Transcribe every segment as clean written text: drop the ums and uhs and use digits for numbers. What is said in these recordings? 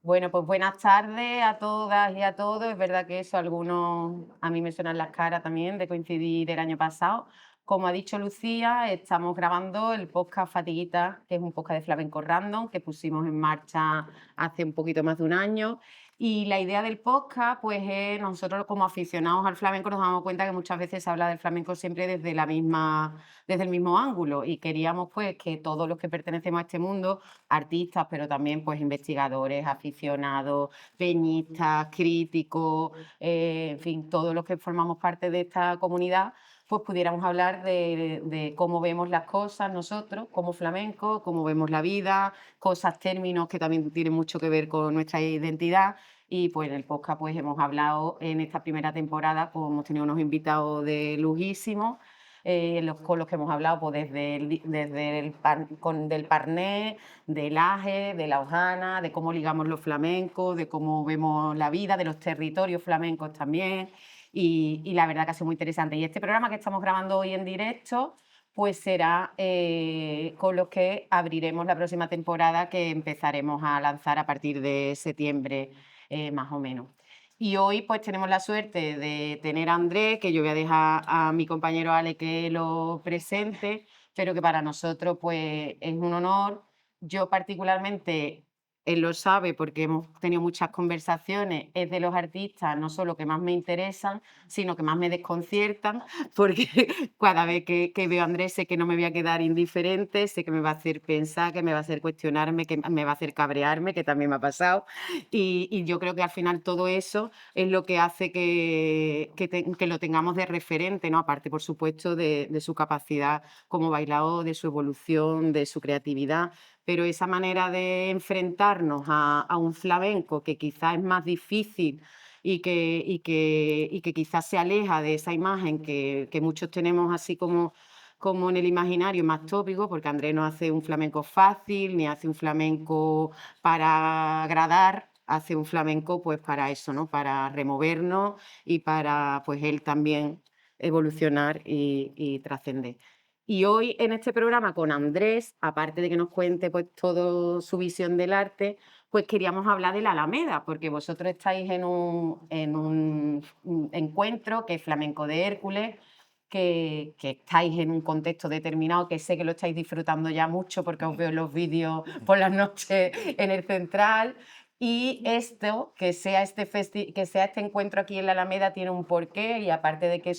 Bueno, pues buenas tardes a todas y a todos. Es verdad que eso, algunos a mí me suenan las caras también de coincidir el año pasado. Como ha dicho Lucía, estamos grabando el podcast Fatiguita, que es un podcast de Flamenco Random que pusimos en marcha hace un poquito más de un año. Y la idea del podcast, pues es nosotros como aficionados al flamenco nos damos cuenta que muchas veces se habla del flamenco siempre desde el mismo ángulo. Y queríamos pues que todos los que pertenecemos a este mundo, artistas, pero también pues investigadores, aficionados, peñistas, críticos, en fin, todos los que formamos parte de esta comunidad, pues pudiéramos hablar de cómo vemos las cosas nosotros como flamenco, cómo vemos la vida, cosas, términos que también tienen mucho que ver con nuestra identidad. Y pues en el podcast pues hemos hablado en esta primera temporada, pues hemos tenido unos invitados de lujísimos, con los que hemos hablado pues del Parné, del Aje, de la Hojana, de cómo ligamos los flamencos, de cómo vemos la vida, de los territorios flamencos también. Y la verdad que ha sido muy interesante. Y este programa que estamos grabando hoy en directo, pues será con los que abriremos la próxima temporada que empezaremos a lanzar a partir de septiembre, más o menos. Y hoy pues tenemos la suerte de tener a Andrés, que yo voy a dejar a mi compañero Ale que lo presente, pero que para nosotros pues es un honor. Yo particularmente, él lo sabe porque hemos tenido muchas conversaciones, es de los artistas no solo que más me interesan, sino que más me desconciertan, porque cada vez que veo a Andrés sé que no me voy a quedar indiferente, sé que me va a hacer pensar, que me va a hacer cuestionarme, que me va a hacer cabrearme, que también me ha pasado. Y yo creo que al final todo eso es lo que hace que lo tengamos de referente, ¿no? Aparte, por supuesto, de su capacidad como bailador, de su evolución, de su creatividad, pero esa manera de enfrentarnos a un flamenco que quizás es más difícil y que quizás se aleja de esa imagen que muchos tenemos así como en el imaginario más tópico, porque Andrés no hace un flamenco fácil, ni hace un flamenco para agradar, hace un flamenco pues para eso, ¿no? Para removernos y para pues él también evolucionar y trascender. Y hoy en este programa con Andrés, aparte de que nos cuente pues toda su visión del arte, pues queríamos hablar de la Alameda, porque vosotros estáis en un encuentro que es Flamenco de Hércules, que estáis en un contexto determinado, que sé que lo estáis disfrutando ya mucho porque os veo en los vídeos por las noches en el Central. Y esto, que sea este encuentro aquí en la Alameda, tiene un porqué, y aparte de que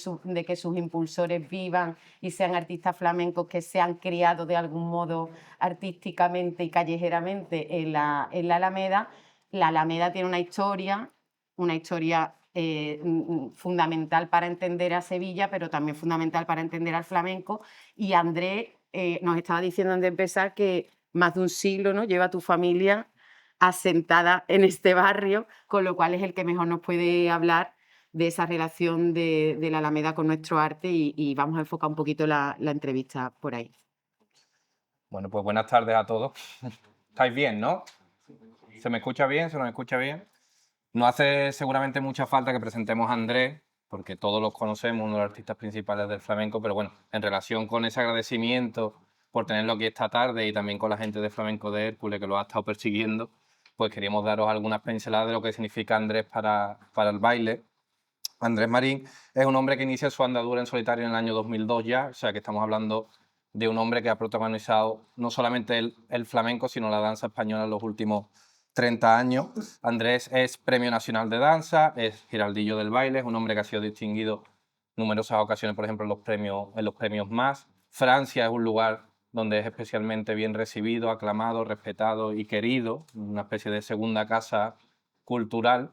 sus impulsores vivan y sean artistas flamencos que se han criado de algún modo artísticamente y callejeramente en la Alameda, la Alameda tiene una historia fundamental para entender a Sevilla, pero también fundamental para entender al flamenco. Y Andrés nos estaba diciendo antes de empezar que más de un siglo, ¿no?, lleva tu familia asentada en este barrio, con lo cual es el que mejor nos puede hablar de esa relación de la Alameda con nuestro arte y vamos a enfocar un poquito la entrevista por ahí. Bueno, pues buenas tardes a todos. ¿Estáis bien, no? ¿Se me escucha bien? ¿Se nos escucha bien? No hace seguramente mucha falta que presentemos a Andrés, porque todos los conocemos, uno de los artistas principales del flamenco, pero bueno, en relación con ese agradecimiento por tenerlo aquí esta tarde y también con la gente de Flamenco de Hércules que lo ha estado persiguiendo, pues queríamos daros algunas pinceladas de lo que significa Andrés para el baile. Andrés Marín es un hombre que inicia su andadura en solitario en el año 2002 ya, o sea que estamos hablando de un hombre que ha protagonizado no solamente el flamenco, sino la danza española en los últimos 30 años. Andrés es Premio Nacional de Danza, es Giraldillo del Baile, es un hombre que ha sido distinguido en numerosas ocasiones, por ejemplo, en los premios MAS. Francia es un lugar donde es especialmente bien recibido, aclamado, respetado y querido, una especie de segunda casa cultural.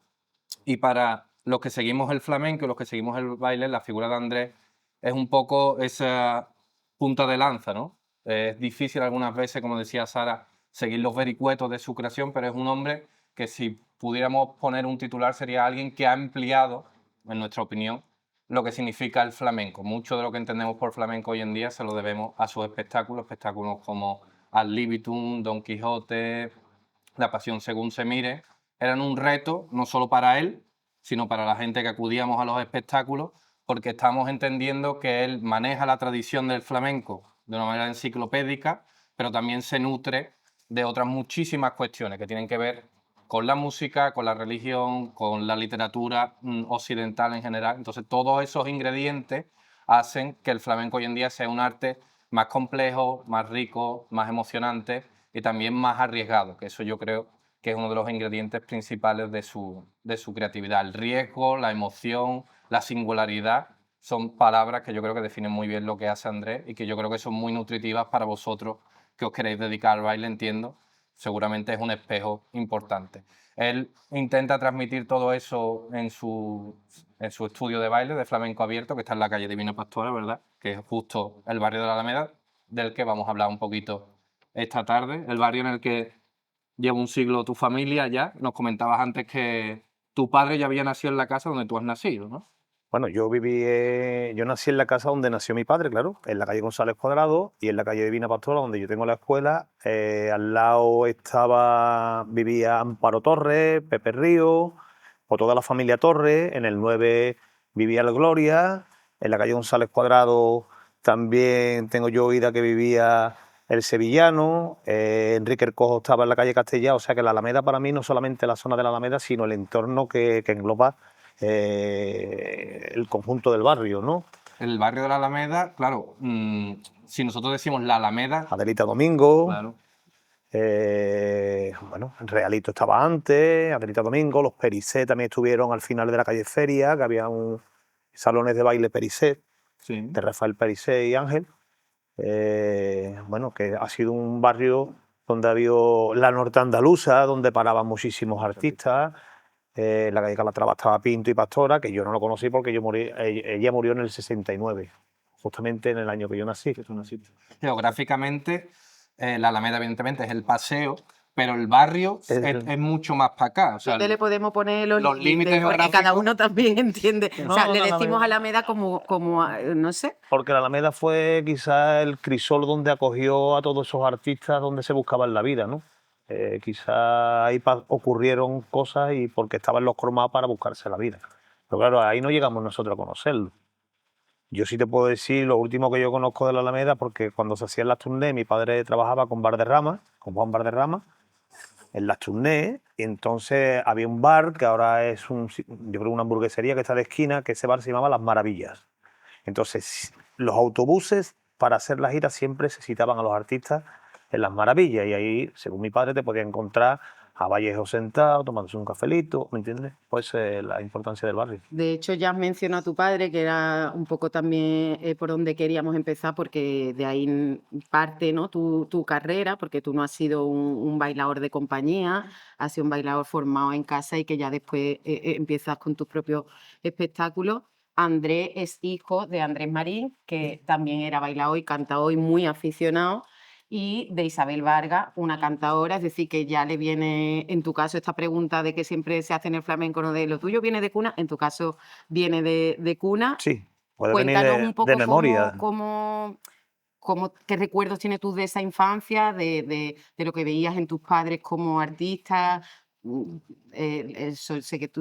Y para los que seguimos el flamenco, los que seguimos el baile, la figura de Andrés es un poco esa punta de lanza, ¿no? Es difícil algunas veces, como decía Sara, seguir los vericuetos de su creación, pero es un hombre que, si pudiéramos poner un titular, sería alguien que ha ampliado, en nuestra opinión, lo que significa el flamenco. Mucho de lo que entendemos por flamenco hoy en día se lo debemos a sus espectáculos como Ad libitum, Don Quijote, La Pasión según se mire. Eran un reto no solo para él, sino para la gente que acudíamos a los espectáculos, porque estamos entendiendo que él maneja la tradición del flamenco de una manera enciclopédica, pero también se nutre de otras muchísimas cuestiones que tienen que ver con la música, con la religión, con la literatura occidental en general. Entonces, todos esos ingredientes hacen que el flamenco hoy en día sea un arte más complejo, más rico, más emocionante y también más arriesgado, que eso yo creo que es uno de los ingredientes principales de su creatividad. El riesgo, la emoción, la singularidad son palabras que yo creo que definen muy bien lo que hace Andrés y que yo creo que son muy nutritivas para vosotros que os queréis dedicar al baile, entiendo. Seguramente es un espejo importante. Él intenta transmitir todo eso en su estudio de baile de flamenco abierto, que está en la calle Divina Pastora, ¿verdad? Que es justo el barrio de la Alameda, del que vamos a hablar un poquito esta tarde. El barrio en el que lleva un siglo tu familia ya. Nos comentabas antes que tu padre ya había nacido en la casa donde tú has nacido, ¿no? Bueno, yo nací en la casa donde nació mi padre, claro, en la calle González Cuadrado y en la calle Divina Pastora, donde yo tengo la escuela. Al lado vivía Amparo Torres, Pepe Río, o toda la familia Torres. En el 9 vivía el Gloria. En la calle González Cuadrado también tengo yo oída que vivía el Sevillano. Enrique el Cojo estaba en la calle Castellá. O sea que la Alameda para mí no solamente la zona de la Alameda, sino el entorno que engloba el conjunto del barrio, ¿no? El barrio de la Alameda, claro, si nosotros decimos la Alameda, Adelita Domingo, claro, bueno, Realito estaba antes, Adelita Domingo, los Pericet también estuvieron al final de la calle Feria, que había salones de baile Pericet, sí. de Rafael Pericet y Ángel. Bueno, que ha sido un barrio donde había la norte andaluza, donde paraban muchísimos artistas. En la calle Calatrava estaba Pinto y Pastora, que yo no lo conocí porque ella murió en el 69, justamente en el año que yo nací. Geográficamente, la Alameda, evidentemente, es el paseo, pero el barrio es mucho más para acá. O sea, ¿Dónde le podemos poner los límites? Porque geográficos, cada uno también entiende. No, o sea, no, le la decimos Alameda. Alameda como no sé. Porque la Alameda fue quizá el crisol donde acogió a todos esos artistas donde se buscaban la vida, ¿no? Quizá ahí ocurrieron cosas y porque estaban los cromados para buscarse la vida. Pero claro, ahí no llegamos nosotros a conocerlo. Yo sí te puedo decir lo último que yo conozco de la Alameda, porque cuando se hacían las tournées, mi padre trabajaba con Valderrama, con Juan Valderrama, en las tournées, y entonces había un bar que ahora es yo creo una hamburguesería que está de esquina, que ese bar se llamaba Las Maravillas. Entonces, los autobuses para hacer la gira siempre se citaban a los artistas en Las Maravillas, y ahí, según mi padre, te podía encontrar a Vallejo sentado, tomándose un cafelito, ¿me entiendes? Pues la importancia del barrio. De hecho, ya has mencionado a tu padre, que era un poco también por donde queríamos empezar, porque de ahí parte, ¿no? tu carrera, porque tú no has sido un bailador de compañía, has sido un bailador formado en casa y que ya después empiezas con tus propios espectáculos. Andrés es hijo de Andrés Marín, que también era bailador y cantador y muy aficionado, y de Isabel Vargas, una cantadora, es decir, que ya le viene, en tu caso, esta pregunta de que siempre se hace en el flamenco, ¿no? De lo tuyo viene de cuna, en tu caso viene de cuna. Sí, puede venir Cuéntanos un de poco memoria. qué recuerdos tienes tú de esa infancia, de lo que veías en tus padres como artistas. Sé que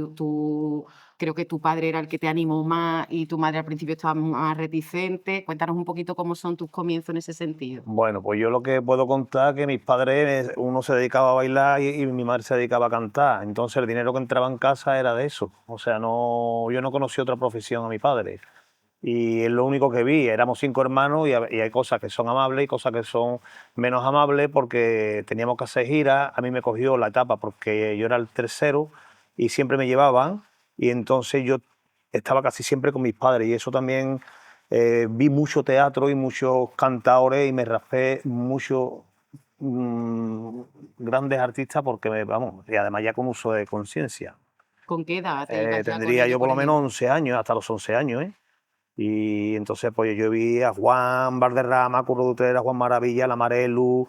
creo que tu padre era el que te animó más y tu madre al principio estaba más reticente. Cuéntanos un poquito cómo son tus comienzos en ese sentido. Bueno, pues yo lo que puedo contar es que mis padres, uno se dedicaba a bailar y mi madre se dedicaba a cantar. Entonces el dinero que entraba en casa era de eso. O sea, yo no conocí otra profesión a mi padre. Y es lo único que vi. Éramos 5 hermanos y hay cosas que son amables y cosas que son menos amables porque teníamos que hacer giras. A mí me cogió la etapa porque yo era el tercero y siempre me llevaban. Y entonces yo estaba casi siempre con mis padres y eso también vi mucho teatro y muchos cantadores y me raspé muchos grandes artistas porque, vamos, y además ya con uso de conciencia. ¿Con qué edad te ibas ya con Tendría ello, yo por lo menos ejemplo? 11 años, hasta los 11 años, ¿eh? Y entonces pues yo vi a Juan Valderrama, Curro de Utrera, Juan Maravilla, La Marelu,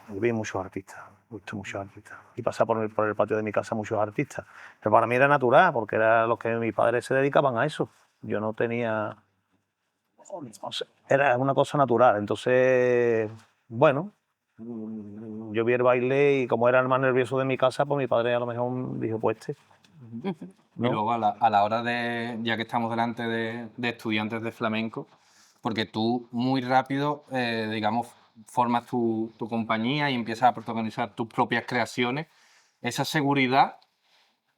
vi muchos artistas, muchos artistas. Y pasaba por el patio de mi casa muchos artistas. Pero para mí era natural, porque era los que mis padres se dedicaban a eso. Yo no tenía, no sé, era una cosa natural. Entonces, bueno, yo vi el baile y como era el más nervioso de mi casa, pues mi padre a lo mejor dijo, pues este. Y luego a la hora de, ya que estamos delante de estudiantes de flamenco, porque tú muy rápido, digamos, formas tu compañía y empiezas a protagonizar tus propias creaciones, esa seguridad...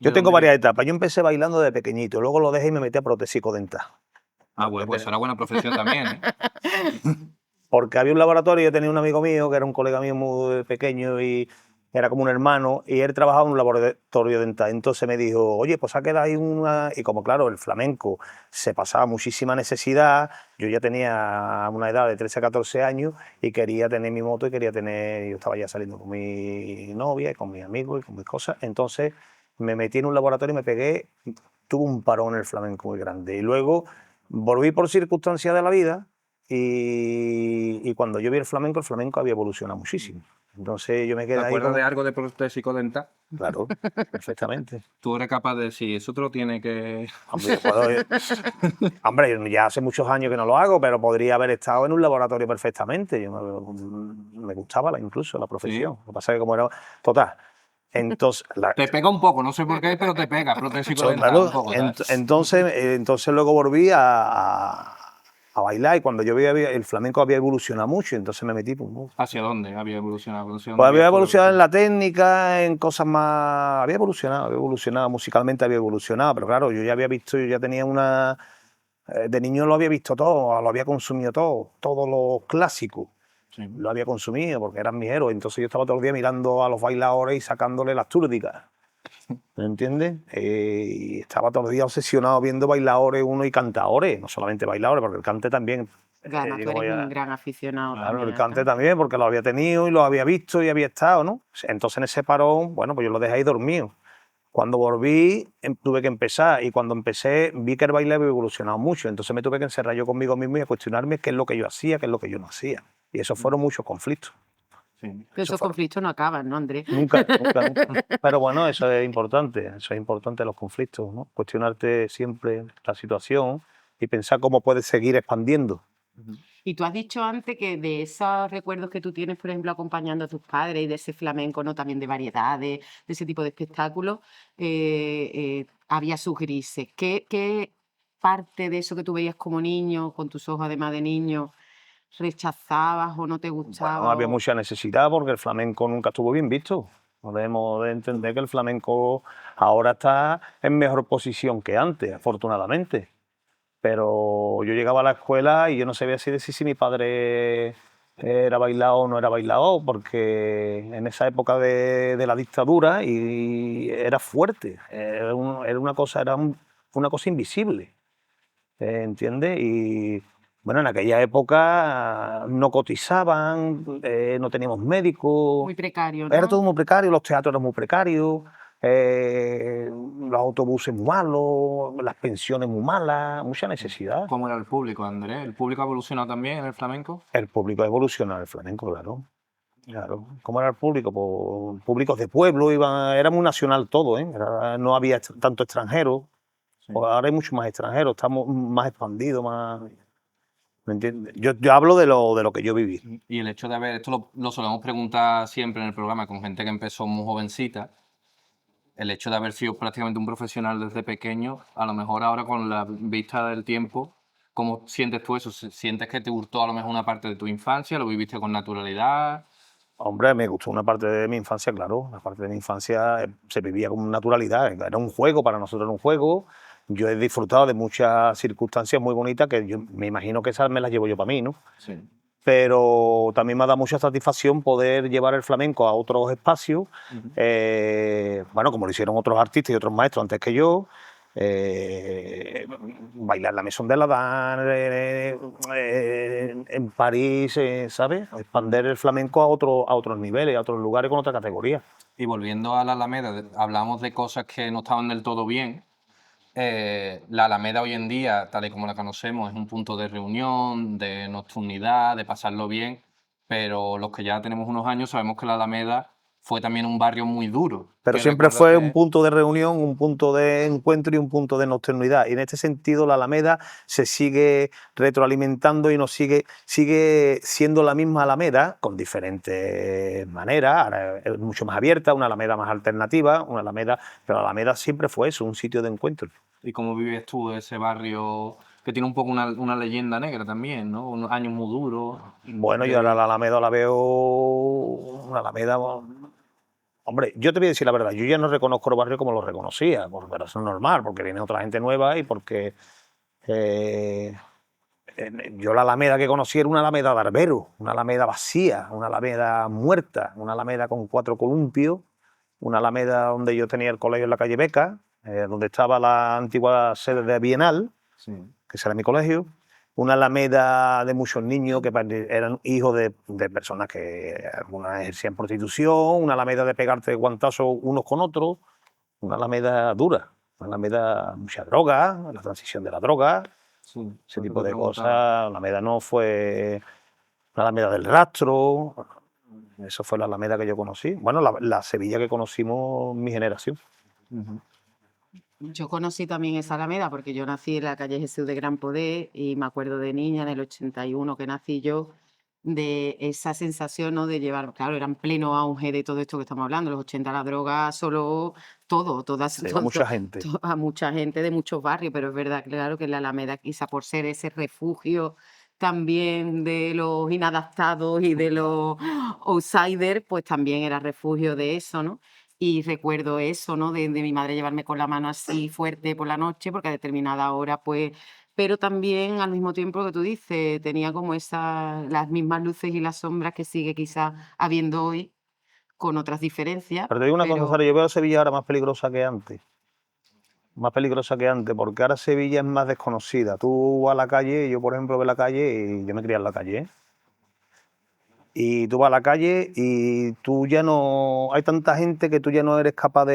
Yo ¿de tengo dónde varias viene? etapas. Yo empecé bailando de pequeñito, luego lo dejé y me metí a protésico dental. Ah, bueno, pues será buena profesión también, ¿eh? Porque había un laboratorio, yo tenía un amigo mío que era un colega mío muy pequeño y era como un hermano, y él trabajaba en un laboratorio dental. Entonces me dijo, oye, pues ha quedado ahí una... Y como claro, el flamenco se pasaba muchísima necesidad, yo ya tenía una edad de 13 a 14 años y quería tener mi moto y quería tener... Yo estaba ya saliendo con mi novia y con mis amigos y con mis cosas. Entonces me metí en un laboratorio y me pegué, tuve un parón en el flamenco muy grande. Y luego volví por circunstancias de la vida. Y cuando yo vi el flamenco había evolucionado muchísimo. Entonces yo me ¿Te quedé ahí acuerdas de como... algo de protésico dental? Claro, perfectamente. Tú eres capaz de decir, eso te lo tiene que... Hombre, hombre, ya hace muchos años que no lo hago, pero podría haber estado en un laboratorio perfectamente. Me gustaba incluso la Sí. profesión. Lo que pasa es que como era... Total. Entonces, Te pega un poco, no sé por qué, pero te pega, protésico dental claro, un poco. ¿Sabes? entonces luego volví a bailar y cuando yo vi el flamenco había evolucionado mucho, entonces me metí... Pues, ¿Hacia dónde había evolucionado? ¿Hacia dónde pues había había evolucionado en la técnica, en cosas más... Había evolucionado, musicalmente había evolucionado, pero claro, yo ya tenía una... De niño lo había visto todo, lo había consumido todo lo clásico. Sí. Lo había consumido porque eran mis héroes, entonces yo estaba todo el día mirando a los bailadores y sacándole las túrdicas. ¿Me entiendes? Y estaba todo el día obsesionado viendo bailadores uno y cantadores, no solamente bailadores, porque el cante también... Gana, tú como eres ya- un gran aficionado Claro, Claro, también el al cante cante. también, porque lo había tenido y lo había visto y había estado, ¿no? Entonces en ese parón, bueno, pues yo lo dejé ahí dormido. Cuando volví, tuve que empezar y cuando empecé vi que el baile había evolucionado mucho, entonces me tuve que encerrar yo conmigo mismo y a cuestionarme qué es lo que yo hacía, qué es lo que yo no hacía. Y esos fueron muchos conflictos. sí. Pero Eso esos fueron. conflictos no acaban, ¿no, Andrés? Nunca, nunca, nunca. Pero bueno, eso es importante los conflictos, ¿no? Cuestionarte siempre la situación y pensar cómo puedes seguir expandiendo. Y tú has dicho antes que de esos recuerdos que tú tienes, por ejemplo, acompañando a tus padres y de ese flamenco, ¿no? También de variedades, de ese tipo de espectáculos, había sus grises. ¿Qué parte de eso que tú veías como niño, con tus ojos además de niño, rechazabas o no te Bueno, gustaba? había mucha necesidad porque el flamenco nunca estuvo bien visto. No debemos de entender que el flamenco ahora está en mejor posición que antes, afortunadamente. Pero yo llegaba a la escuela y yo no sabía si mi padre era bailado o no era bailado, porque en esa época de la dictadura y era fuerte, era una cosa invisible, ¿entiendes? Y bueno, en aquella época no cotizaban, no teníamos médicos, Muy precario, era ¿no? todo muy precario, los teatros eran muy precarios, los autobuses muy malos, las pensiones muy malas, mucha necesidad. ¿Cómo era el público, Andrés? ¿El público ha evolucionado también en el flamenco? El público ha evolucionado, el flamenco, claro. Claro. ¿Cómo era el público? Pues, públicos de pueblo, era muy nacional todo, ¿eh? No había tanto extranjero. Sí. Pues ahora hay mucho más extranjeros, estamos más expandidos, más... ¿Me entiendes? Yo hablo de lo que yo viví. Y el hecho de haber, esto lo solemos preguntar siempre en el programa con gente que empezó muy jovencita, el hecho de haber sido prácticamente un profesional desde pequeño, a lo mejor ahora con la vista del tiempo, ¿cómo sientes tú eso? ¿Sientes que te gustó a lo mejor una parte de tu infancia? ¿Lo viviste con naturalidad? Hombre, me gustó una parte de mi infancia, claro. Una parte de mi infancia se vivía con naturalidad. Era un juego, para nosotros era un juego. Yo he disfrutado de muchas circunstancias muy bonitas que yo me imagino que esas me las llevo yo para mí, ¿no? Sí. Pero también me da mucha satisfacción poder llevar el flamenco a otros espacios, bueno, como lo hicieron otros artistas y otros maestros antes que yo, bailar la Maison de la Danse en París, ¿sabes? Expander el flamenco a otros niveles, a otros lugares con otra categoría. Y volviendo a la Alameda, hablamos de cosas que no estaban del todo bien. La Alameda hoy en día, tal y como la conocemos, es un punto de reunión, de nocturnidad, de pasarlo bien, pero los que ya tenemos unos años sabemos que la Alameda fue también un barrio muy duro. Pero ¿Qué siempre recuerdas fue de- un punto de reunión, un punto de encuentro y un punto de nocturnidad. Y en este sentido la Alameda se sigue retroalimentando y sigue siendo la misma Alameda con diferentes maneras. Ahora es mucho más abierta, una Alameda más alternativa, pero la Alameda siempre fue eso, un sitio de encuentro. ¿Y cómo vives tú ese barrio que tiene un poco una leyenda negra también, ¿no? Unos años muy duros. Bueno, yo ahora la Alameda la veo una Alameda. Hombre, yo te voy a decir la verdad, yo ya no reconozco el barrio como lo reconocía, pero eso es normal, porque viene otra gente nueva y porque eh, yo la Alameda que conocí era una Alameda de Arbero, una Alameda vacía, una Alameda muerta, una Alameda con 4 columpios, una Alameda donde yo tenía el colegio en la calle Beca, donde estaba la antigua sede de Bienal, Sí. que ese era mi colegio, una Alameda de muchos niños que eran hijos de personas que algunas ejercían prostitución, una Alameda de pegarte guantazos unos con otros, una Alameda dura, una Alameda mucha droga, la transición de la droga, Sí, ese lo que tipo te de preguntaba. cosas. La Alameda no fue la Alameda del rastro, eso fue la Alameda que yo conocí. Bueno, la Sevilla que conocimos mi generación. Ujú. Yo conocí también esa Alameda porque yo nací en la calle Jesús de Gran Poder y me acuerdo de niña, en el 81 que nací yo, de esa sensación, ¿no? De llevar, claro, era en pleno auge de todo esto que estamos hablando, los 80 la droga, solo todo, todas, Se iba mucha gente. a mucha gente de muchos barrios, pero es verdad, claro, que la Alameda quizá por ser ese refugio también de los inadaptados y de los outsiders, pues también era refugio de eso, ¿no? Y recuerdo eso, ¿no? De mi madre llevarme con la mano así fuerte por la noche, porque a determinada hora, pues... Pero también al mismo tiempo que tú dices, tenía como las mismas luces y las sombras que sigue quizás habiendo hoy, con otras diferencias, Pero te digo una cosa, pero Sara, yo veo a Sevilla ahora más peligrosa que antes. Más peligrosa que antes, porque ahora Sevilla es más desconocida. Tú vas a la calle, yo por ejemplo veo la calle y yo me crié en la calle, ¿eh? Y tú vas a la calle y tú ya no... Hay tanta gente que tú ya no eres capaz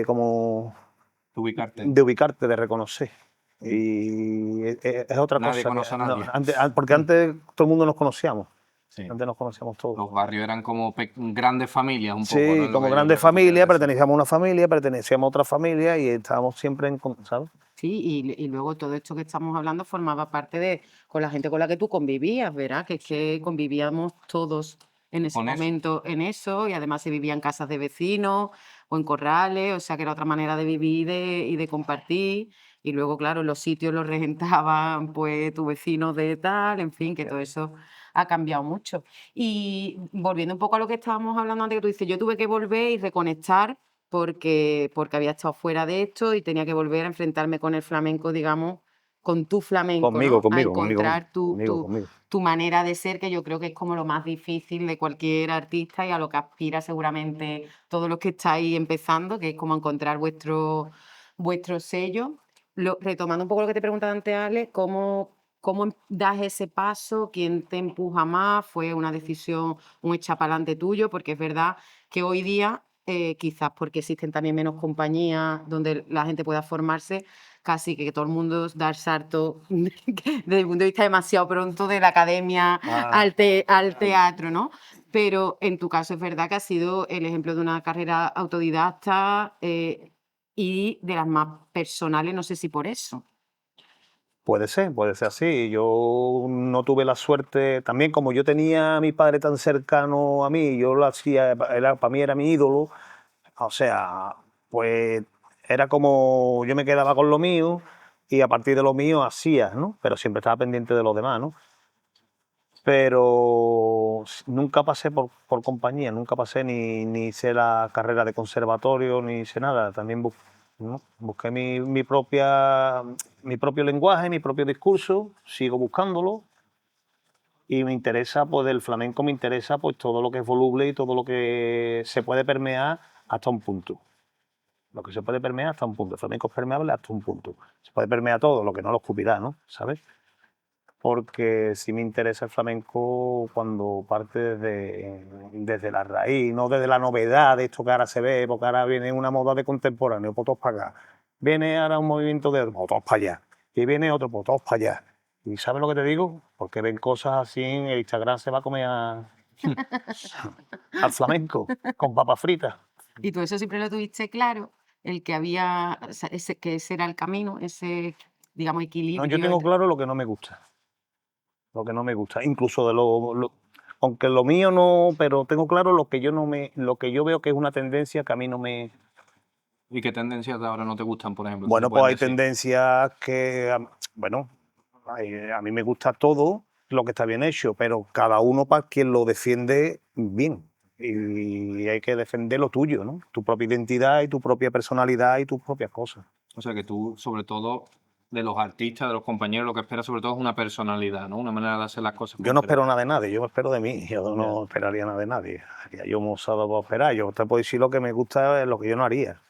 como Ubicarte. de ubicarte, de reconocer. Y es otra Nadie cosa. conoce a nadie. Porque antes todo el mundo nos conocíamos. Sí. Antes nos conocíamos todos. Los barrios eran como grandes familias, un poco, Sí, ¿no? Es lo como que yo grandes creo que quiere familias, decir. pertenecíamos a una familia, pertenecíamos a otra familia y estábamos siempre en... ¿sabes? sí, y luego todo esto que estamos hablando formaba parte de con la gente con la que tú convivías, ¿verdad? Que es que convivíamos todos en ese Con eso. momento en eso, y además se vivía en casas de vecinos o en corrales, o sea que era otra manera de vivir y de compartir. Y luego, claro, los sitios los regentaban pues tu vecino de tal, en fin, que todo eso ha cambiado mucho. Y volviendo un poco a lo que estábamos hablando antes, que tú dices, yo tuve que volver y reconectar porque había estado fuera de esto y tenía que volver a enfrentarme con el flamenco, digamos, con tu flamenco, Conmigo, ¿no? A conmigo, conmigo, encontrar tu, conmigo, tu, conmigo. tu manera de ser, que yo creo que es como lo más difícil de cualquier artista y a lo que aspira seguramente todos los que estáis empezando, que es como encontrar vuestro sello. Retomando un poco lo que te preguntaba antes, Ale, ¿cómo das ese paso? ¿Quién te empuja más? ¿Fue una decisión, un echapalante tuyo? Porque es verdad que hoy día, quizás porque existen también menos compañías donde la gente pueda formarse, casi que todo el mundo da el salto desde el punto de vista demasiado pronto de la academia al teatro, ¿no? Pero en tu caso es verdad que ha sido el ejemplo de una carrera autodidacta y de las más personales, no sé si por eso. Puede ser así. Yo no tuve la suerte, también como yo tenía a mi padre tan cercano a mí, yo lo hacía, para mí era mi ídolo, o sea, pues era como yo me quedaba con lo mío y a partir de lo mío hacía, ¿no? Pero siempre estaba pendiente de los demás, ¿no? Pero nunca pasé por compañía, nunca pasé ni hice la carrera de conservatorio, ni hice nada. También ¿no? Busqué mi propio lenguaje, mi propio discurso, sigo buscándolo y me interesa, pues del flamenco me interesa pues todo lo que es voluble y todo lo que se puede permear hasta un punto. Lo que se puede permear hasta un punto. El flamenco es permeable hasta un punto. Se puede permear todo, lo que no lo escupirá, ¿no? ¿Sabes? Porque sí me interesa el flamenco cuando parte desde la raíz, no desde la novedad de esto que ahora se ve, porque ahora viene una moda de contemporáneo, pues todos para acá. Viene ahora un movimiento de pues todos para allá. Y viene otro, pues todos para allá. ¿Y sabes lo que te digo? Porque ven cosas así, en el Instagram se va a comer al flamenco con papas fritas. Y tú eso siempre lo tuviste claro, el que había, o sea, que ese era el camino, ese, digamos, No, equilibrio. yo tengo claro lo que no me gusta. Lo que no me gusta. Incluso aunque lo mío no, pero tengo claro lo que yo no me, lo que yo veo que es una tendencia que a mí no me, ¿Y qué tendencias de ahora no te gustan, por ejemplo? Bueno, ¿Me pues puedes hay decir? tendencias que, bueno, a mí me gusta todo lo que está bien hecho, pero cada uno para quien lo defiende bien. Y hay que defender lo tuyo, ¿no? Tu propia identidad y tu propia personalidad y tus propias cosas. O sea, que tú, sobre todo, de los artistas, de los compañeros, lo que esperas sobre todo es una personalidad, ¿no? Una manera de hacer las cosas Yo no concretas. espero nada de nadie, yo espero de mí, yo no esperaría nada de nadie. Ya yo me he usado para esperar, yo te puedo decir lo que me gusta, es lo que yo no haría,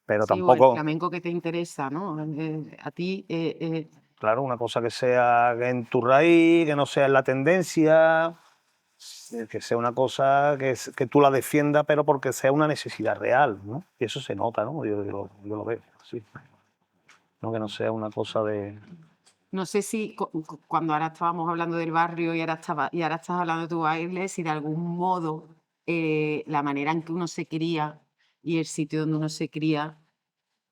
pero Sí, o el tampoco, flamenco que te interesa, ¿no? A ti, claro, una cosa que sea en tu raíz, que no sea en la tendencia, que sea una cosa que tú la defiendas, pero porque sea una necesidad real, ¿no? Y eso se nota, ¿no? Yo lo veo, sí. No que no sea una cosa de... no sé si cuando ahora estábamos hablando del barrio y ahora estás hablando de tu baile, si de algún modo la manera en que uno se cría y el sitio donde uno se cría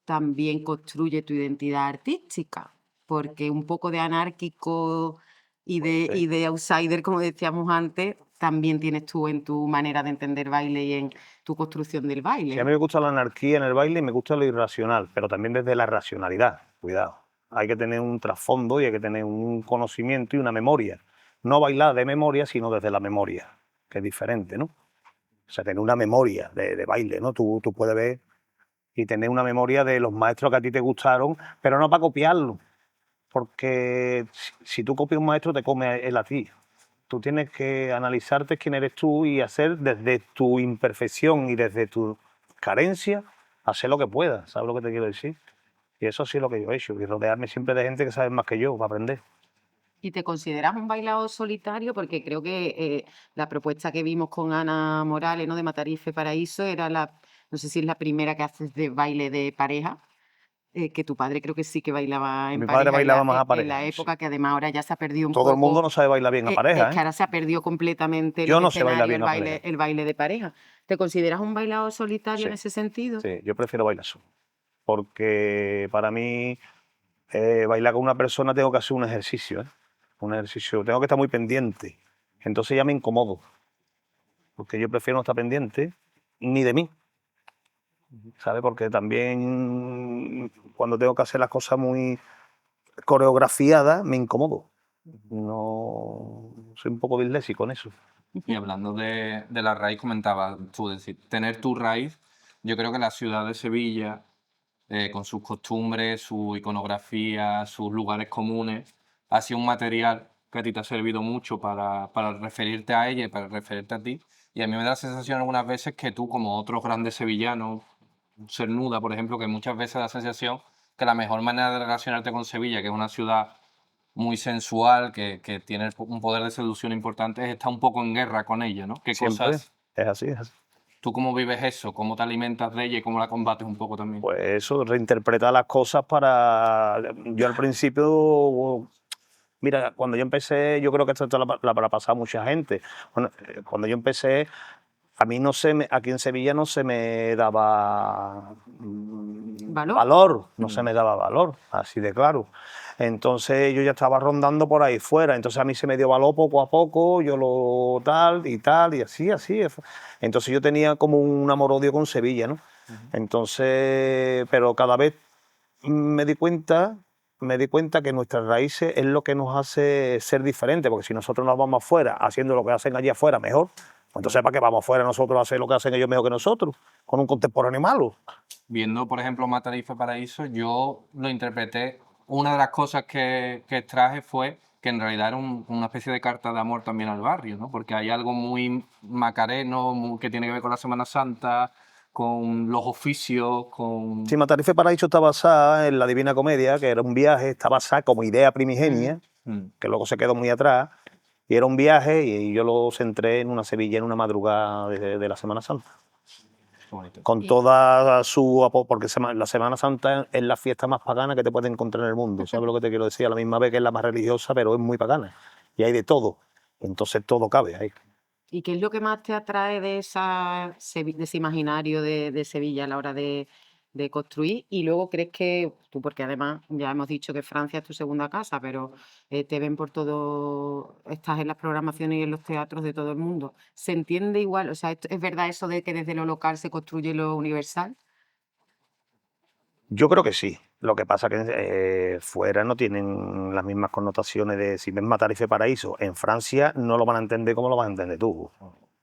también construye tu identidad artística, porque un poco de anárquico y de outsider, como decíamos antes, también tienes tú en tu manera de entender baile y en tu construcción del baile, Sí, a mí ¿no? me gusta la anarquía en el baile y me gusta lo irracional, pero también desde la racionalidad, cuidado. Hay que tener un trasfondo y hay que tener un conocimiento y una memoria. No bailar de memoria, sino desde la memoria, que es diferente, ¿no? O sea, tener una memoria de baile, ¿no? Tú puedes ver y tener una memoria de los maestros que a ti te gustaron, pero no para copiarlo, porque si tú copias un maestro te come él a ti. Tú tienes que analizarte quién eres tú y hacer desde tu imperfección y desde tu carencia, hacer lo que puedas, ¿sabes lo que te quiero decir? Y eso sí es lo que yo he hecho, y rodearme siempre de gente que sabe más que yo para aprender. ¿Y te consideras un bailador solitario? Porque creo que la propuesta que vimos con Ana Morales, ¿no? De Matarife Paraíso, era no sé si es la primera que haces de baile de pareja, que tu padre creo que sí que bailaba en Mi padre pareja bailaba más a en la pareja, sí. época, que además ahora ya se ha perdido un Todo el mundo poco, no sabe bailar bien a es pareja, que ¿eh? ahora se ha perdido completamente en Yo los no sé bailar escenarios bien a pareja. el baile de pareja. ¿Te consideras un bailador solitario Sí, en ese sentido? sí, yo prefiero bailar solo. Porque para mí, bailar con una persona tengo que hacer un ejercicio, ¿eh? Un ejercicio, tengo que estar muy pendiente. Entonces ya me incomodo, porque yo prefiero no estar pendiente ni de mí, ¿sabes? Porque también cuando tengo que hacer las cosas muy coreografiadas, me incomodo. No soy un poco disléxico en eso. Y hablando de la raíz, comentaba tú, decir, tener tu raíz, yo creo que la ciudad de Sevilla, con sus costumbres, su iconografía, sus lugares comunes, ha sido un material que a ti te ha servido mucho para referirte a ella y para referirte a ti. Y a mí me da la sensación algunas veces que tú, como otros grandes sevillanos, Cernuda, por ejemplo, que muchas veces da la sensación que la mejor manera de relacionarte con Sevilla, que es una ciudad muy sensual, que tiene un poder de seducción importante, es estar un poco en guerra con ella, ¿no? ¿Qué Siempre cosas, es así, es así. tú cómo vives eso? ¿Cómo te alimentas de ella y cómo la combates un poco también? Pues eso, reinterpretar las cosas para... Yo al principio, mira, cuando yo empecé, yo creo que esto la habrá pasado a mucha gente. Bueno, cuando yo empecé, a mí no se me, aquí en Sevilla no se me daba ¿Valor? valor, no se me daba valor, así de claro. Entonces yo ya estaba rondando por ahí fuera, entonces a mí se me dio valor poco a poco, yo lo tal, y así, así. Entonces yo tenía como un amor-odio con Sevilla, ¿no? Entonces, pero cada vez me di cuenta, me di cuenta que nuestras raíces es lo que nos hace ser diferentes, porque si nosotros nos vamos afuera haciendo lo que hacen allí afuera mejor, pues entonces ¿para qué vamos afuera nosotros a hacer lo que hacen ellos mejor que nosotros? Con un contemporáneo malo. Viendo, por ejemplo, Matarife Paraíso, yo lo interpreté. Una de las cosas que extraje fue que en realidad era una especie de carta de amor también al barrio, ¿no? Porque hay algo muy macareno, que tiene que ver con la Semana Santa, con los oficios, con... Sí, Matarife Paraíso está basada en la Divina Comedia, que era un viaje, está basada como idea primigenia, Mm, que luego se quedó muy atrás, y era un viaje y yo lo centré en una Sevilla en una madrugada de la Semana Santa. qué bonito. Con Y, toda su... Porque la Semana Santa es la fiesta más pagana que te puedes encontrar en el mundo. ¿Sabes lo que te quiero decir? A la misma vez que es la más religiosa, pero es muy pagana. Y hay de todo. Entonces todo cabe ahí. ¿Y qué es lo que más te atrae de de ese imaginario de Sevilla a la hora de construir? Y luego crees que tú, porque además ya hemos dicho que Francia es tu segunda casa, pero te ven por todo, estás en las programaciones y en los teatros de todo el mundo. ¿Se entiende igual? O sea, ¿es verdad eso de que desde lo local se construye lo universal? Yo creo que sí. Lo que pasa que fuera no tienen las mismas connotaciones de si ves Matar y Paraíso. En Francia no lo van a entender como lo vas a entender tú,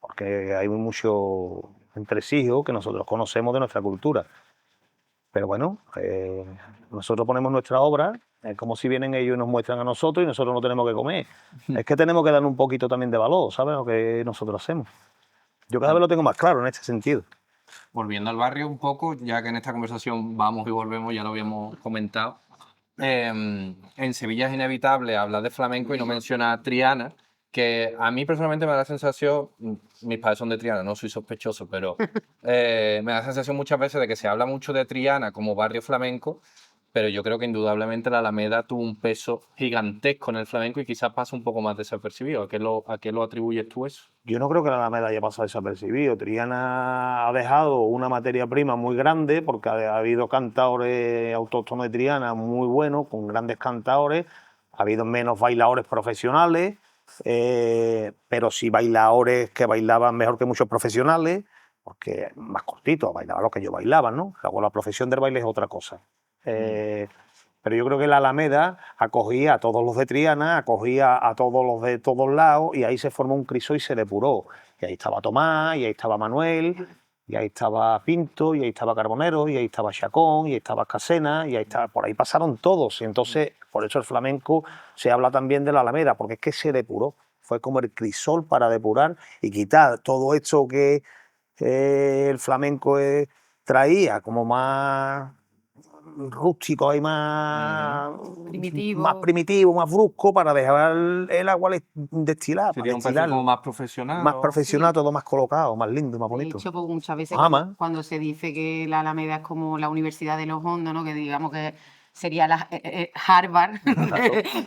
porque hay mucho entresijo que nosotros conocemos de nuestra cultura. Pero bueno, nosotros ponemos nuestra obra, es como si vienen ellos y nos muestran a nosotros y nosotros no tenemos que comer. Es que tenemos que dar un poquito también de valor, ¿sabes? Lo que nosotros hacemos. Yo cada vez lo tengo más claro en este sentido. Volviendo al barrio un poco, ya que en esta conversación vamos y volvemos, ya lo habíamos comentado. En Sevilla es inevitable hablar de flamenco y no mencionar Triana, que a mí personalmente me da la sensación, mis padres son de Triana, no soy sospechoso, pero me da la sensación muchas veces de que se habla mucho de Triana como barrio flamenco, pero yo creo que indudablemente la Alameda tuvo un peso gigantesco en el flamenco y quizás pasa un poco más desapercibido. A qué lo atribuyes tú eso? Yo no creo que la Alameda haya pasado desapercibido. Triana ha dejado una materia prima muy grande porque ha habido cantaores autóctonos de Triana muy buenos, con grandes cantaores. Ha habido menos bailadores profesionales, pero sí bailadores que bailaban mejor que muchos profesionales, porque más cortitos, bailaban lo que yo bailaba, ¿no? Luego la profesión del baile es otra cosa. Pero yo creo que la Alameda acogía a todos los de Triana, acogía a todos los de todos lados y ahí se formó un crisol y se depuró. Y ahí estaba Tomás, y ahí estaba Manuel, y ahí estaba Pinto, y ahí estaba Carbonero, y ahí estaba Chacón, y ahí estaba Casena, y ahí estaba, por ahí pasaron todos. Y entonces, por eso el flamenco se habla también de la Alameda, porque es que se depuró. Fue como el crisol para depurar y quitar todo esto que el flamenco traía como más rústico y más Primitivo. primitivo, más brusco, para dejar el agua destilada, para Sería un perfil como destilarlo. más profesional. Más ¿O? profesional, Sí. todo más colocado, más lindo, más De bonito. hecho, pues muchas veces Ama. cuando se dice que la Alameda es como la Universidad de los Hondos, ¿no? Que digamos que sería la Harvard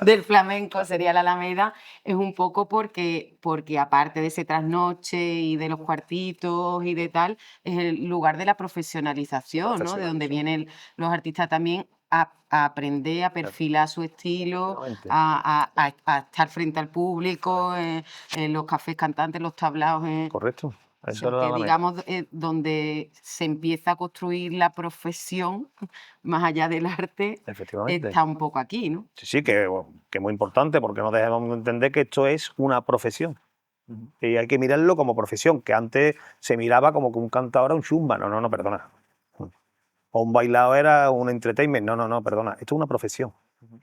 del flamenco, sería la Alameda, es un poco porque aparte de ese trasnoche y de los cuartitos y de tal, es el lugar de la profesionalización, ¿no? De donde vienen los artistas también a aprender, a perfilar su estilo, Efectivamente. a estar frente al público, en los cafés cantantes, los tablaos. Correcto. O Eso sea, era la que Alameda. digamos donde se empieza a construir la profesión, más allá del arte, Efectivamente. está un poco aquí, ¿no? Sí, sí, que es muy importante porque no dejemos de entender que esto es una profesión. Y hay que mirarlo como profesión, que antes se miraba como que un cantador era un chumba. No, no, no, perdona. O un bailador era un entertainment. No, no, no, perdona. Esto es una profesión.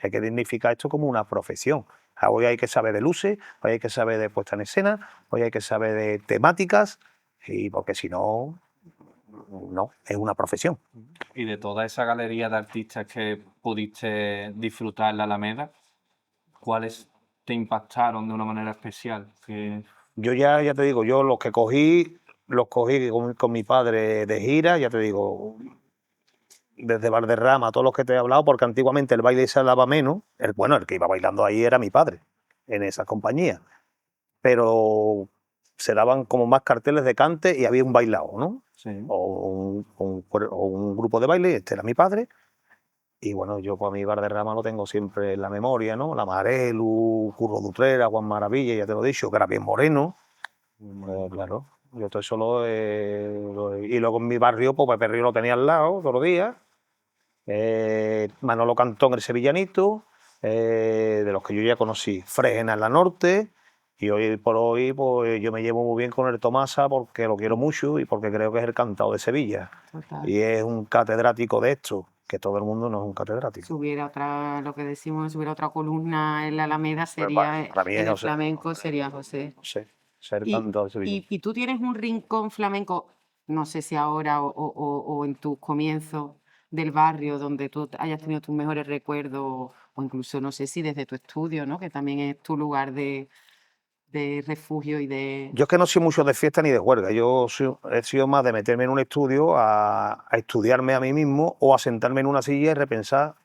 Hay que dignificar esto como una profesión. Hoy hay que saber de luces, hoy hay que saber de puesta en escena, hoy hay que saber de temáticas, y porque si no, no, es una profesión. Y de toda esa galería de artistas que pudiste disfrutar en la Alameda, ¿cuáles te impactaron de una manera especial? Yo ya te digo, yo los cogí con mi padre de gira, ya te digo, desde Valderrama, todos los que te he hablado, porque antiguamente el baile se daba menos. El que iba bailando ahí era mi padre, en esa compañía. Pero se daban como más carteles de cante y había un bailado, ¿no? Sí. O un grupo de baile, este era mi padre. Y bueno, yo pues a mi Valderrama lo tengo siempre en la memoria, ¿no? La Marelu, Curro Dutrera, Juan Maravilla, ya te lo he dicho, que era bien moreno. Claro, yo todo eso y luego en mi barrio, pues Pepe Río lo tenía al lado todos los días. Manolo Cantón, el sevillanito, de los que yo ya conocí, Fregena en la Norte, y hoy por hoy pues yo me llevo muy bien con el Tomasa porque lo quiero mucho y porque creo que es el cantado de Sevilla. Total. Y es un catedrático de esto, que todo el mundo no es un catedrático. Si hubiera otra, lo que decimos, si hubiera otra columna en la Alameda, Pues sería para mí es en el José. flamenco, sería José. José, ser Y, cantado de Sevilla. y tú tienes un rincón flamenco, no sé si ahora o en tus comienzos del barrio, donde tú hayas tenido tus mejores recuerdos, o incluso no sé si desde tu estudio, ¿no? Que también es tu lugar de refugio y de... Yo es que no soy mucho de fiesta ni de juerga. He sido más de meterme en un estudio a estudiarme a mí mismo o a sentarme en una silla y repensar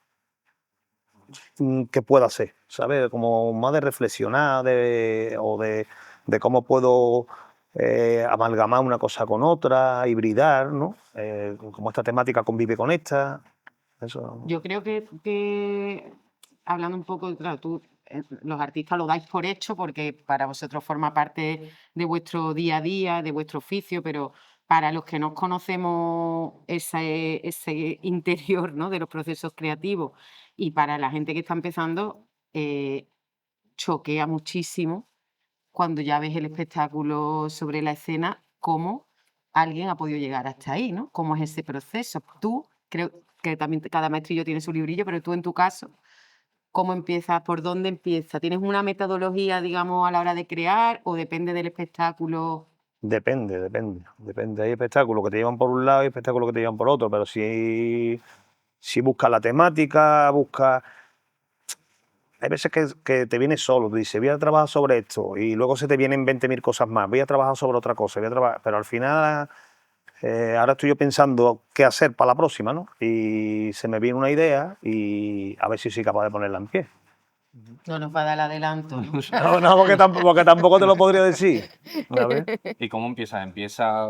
qué puedo hacer, ¿sabes? Como más de reflexionar de cómo puedo amalgamar una cosa con otra, hibridar, ¿no? Como esta temática convive con esta. Eso. Yo creo que hablando un poco, claro, tú, los artistas lo dais por hecho porque para vosotros forma parte de vuestro día a día, de vuestro oficio, pero para los que no conocemos ese interior, ¿no?, de los procesos creativos, y para la gente que está empezando, choquea muchísimo cuando ya ves el espectáculo sobre la escena, cómo alguien ha podido llegar hasta ahí, ¿no? Cómo es ese proceso. Tú, creo que también cada maestrillo tiene su librillo, pero tú en tu caso, ¿cómo empiezas? ¿Por dónde empiezas? ¿Tienes una metodología, digamos, a la hora de crear o depende del espectáculo? Depende. Hay espectáculos que te llevan por un lado y espectáculos que te llevan por otro, pero si buscas la temática, hay veces que te vienes solo, tú dices, voy a trabajar sobre esto, y luego se te vienen 20.000 cosas más, voy a trabajar sobre otra cosa, pero al final, ahora estoy yo pensando qué hacer para la próxima, ¿no? Y se me viene una idea y a ver si soy capaz de ponerla en pie. No nos va a dar el adelanto, ¿no? No, porque tampoco te lo podría decir. A ver. ¿Y cómo empiezas?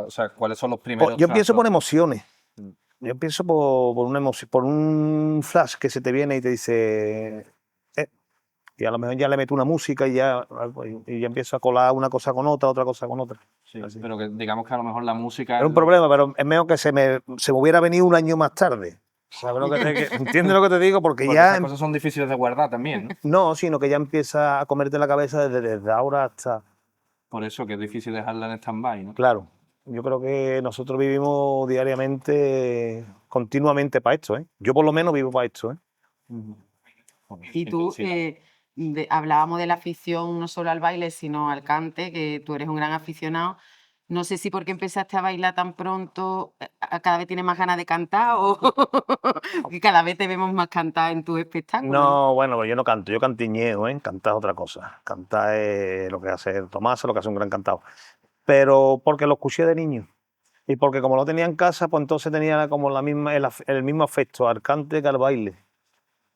O sea, ¿cuáles son los Pues primeros yo empiezo por trazos? emociones. Yo empiezo por una emoción, por un flash que se te viene y te dice. Y a lo mejor ya le meto una música y ya empiezo a colar una cosa con otra, otra cosa con otra. Sí, Así. pero que digamos que a lo mejor la música... Es un problema, pero es mejor que se me hubiera venido un año más tarde. ¿Sabes lo que ¿Entiendes lo que te digo? Porque Porque ya. esas cosas son difíciles de guardar también, ¿no? No, sino que ya empieza a comerte la cabeza desde ahora hasta. Por eso que es difícil dejarla en stand-by, ¿no? Claro. Yo creo que nosotros vivimos diariamente, continuamente para esto, ¿eh? Yo por lo menos vivo para esto, ¿eh? Joder, Y tú, intensidad. hablábamos de la afición no solo al baile, sino al cante, que tú eres un gran aficionado. No sé si porque empezaste a bailar tan pronto, cada vez tienes más ganas de cantar o que cada vez te vemos más cantar en tus espectáculos, ¿no? No, bueno, pues yo no canto, yo cantiñeo, ¿eh? Cantar es otra cosa. Cantar es lo que hace Tomás, lo que hace un gran cantado. Pero porque lo escuché de niño. Y porque como lo tenía en casa, pues entonces tenía como el mismo afecto al cante que al baile.